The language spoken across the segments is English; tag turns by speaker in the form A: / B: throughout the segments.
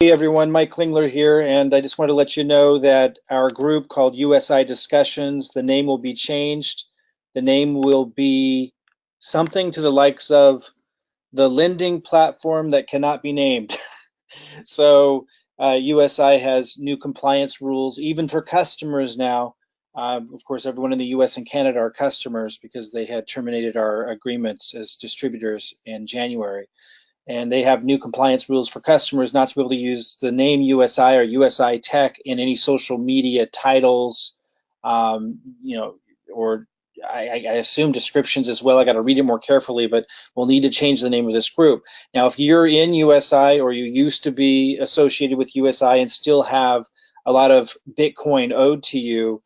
A: Hey everyone, Mike Klingler here, and I just want to let you know that our group called USI Discussions, the name will be changed. The name will be something to the likes of the lending platform that cannot be named. So USI has new compliance rules, even for customers now. Of course, everyone in the US and Canada are customers because they had terminated our agreements as distributors in January. And they have new compliance rules for customers not to be able to use the name USI or USI Tech in any social media titles, you know, or I assume descriptions as well. I got to read it more carefully, but we'll need to change the name of this group. Now, if you're in USI or you used to be associated with USI and still have a lot of Bitcoin owed to you,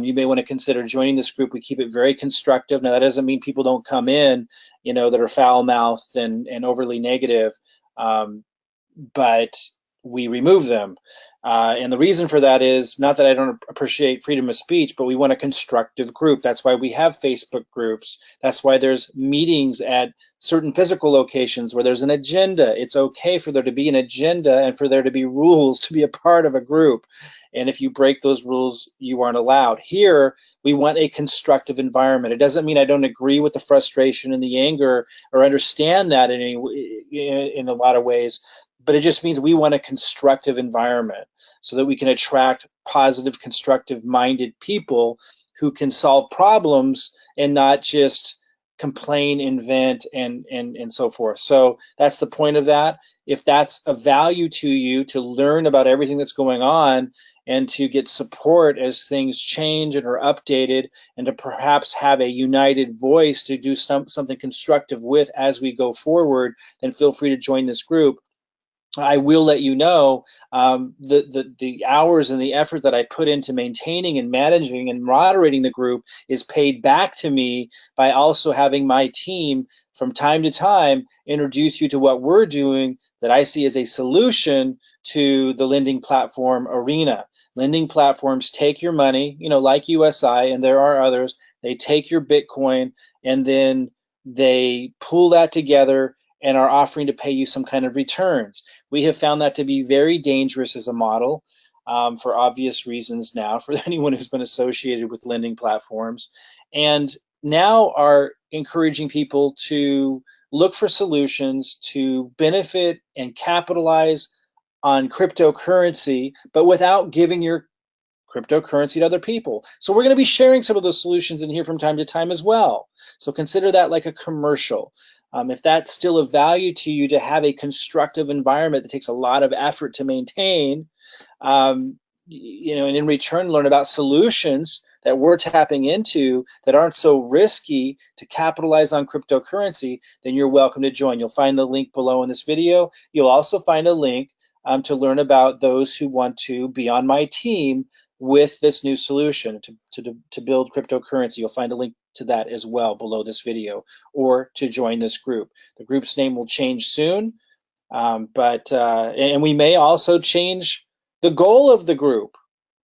A: you may want to consider joining this group. We keep it very constructive. Now, that doesn't mean people don't come in, that are foul-mouthed and overly negative, but we remove them. And the reason for that is not that I don't appreciate freedom of speech, but we want a constructive group. That's why we have Facebook groups. That's why there's meetings at certain physical locations where there's an agenda. It's okay for there to be an agenda and for there to be rules to be a part of a group. And if you break those rules, you aren't allowed. Here, we want a constructive environment. It doesn't mean I don't agree with the frustration and the anger or understand that in a lot of ways, but it just means we want a constructive environment so that we can attract positive, constructive-minded people who can solve problems and not just complain, invent, and so forth. So that's the point of that. If that's of value to you to learn about everything that's going on and to get support as things change and are updated, and to perhaps have a united voice to do something constructive with as we go forward, then feel free to join this group. I will let you know the hours and the effort that I put into maintaining and managing and moderating the group is paid back to me by also having my team from time to time introduce you to what we're doing that I see as a solution to the lending platform arena. Lending platforms take your money, like USI, and there are others. They take your Bitcoin and then they pull that together and are offering to pay you some kind of returns. We have found that to be very dangerous as a model for obvious reasons now for anyone who's been associated with lending platforms, and now are encouraging people to look for solutions to benefit and capitalize on cryptocurrency, but without giving your cryptocurrency to other people. So we're going to be sharing some of those solutions in here from time to time as well. So consider that like a commercial. If that's still of value to you to have a constructive environment that takes a lot of effort to maintain, and in return learn about solutions that we're tapping into that aren't so risky to capitalize on cryptocurrency, then you're welcome to join. You'll find the link below in this video. You'll also find a link to learn about those who want to be on my team with this new solution to build cryptocurrency. You'll find a link to that as well below this video, or to join this group. The group's name will change soon, and we may also change the goal of the group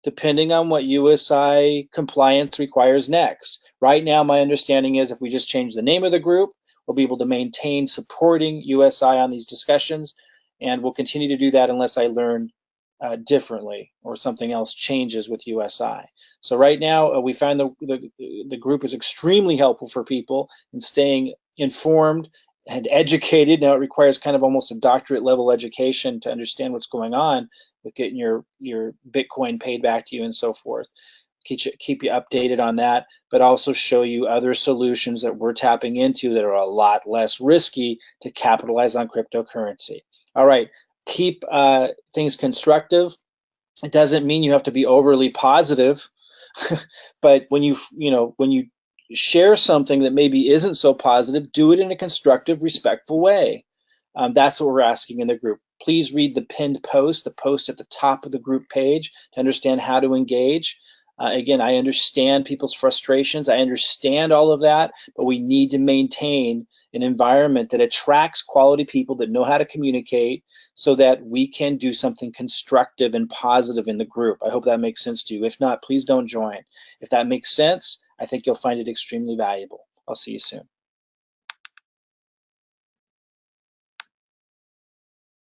A: depending on what USI compliance requires next. Right now, my understanding is if we just change the name of the group, we'll be able to maintain supporting USI on these discussions, and we'll continue to do that unless I learn differently or something else changes with USI. So right now, we find the group is extremely helpful for people in staying informed and educated. Now it requires kind of almost a doctorate level education to understand what's going on with getting your Bitcoin paid back to you and so forth. Keep you updated on that, but also show you other solutions that we're tapping into that are a lot less risky to capitalize on cryptocurrency. All right, keep things constructive. It doesn't mean you have to be overly positive, but when you share something that maybe isn't so positive, do it in a constructive, respectful way. That's what we're asking in the group. Please read the pinned post, the post at the top of the group page, to understand how to engage. Again, I understand people's frustrations. I understand all of that, but we need to maintain an environment that attracts quality people that know how to communicate so that we can do something constructive and positive in the group. I hope that makes sense to you. If not, please don't join. If that makes sense, I think you'll find it extremely valuable. I'll see you soon.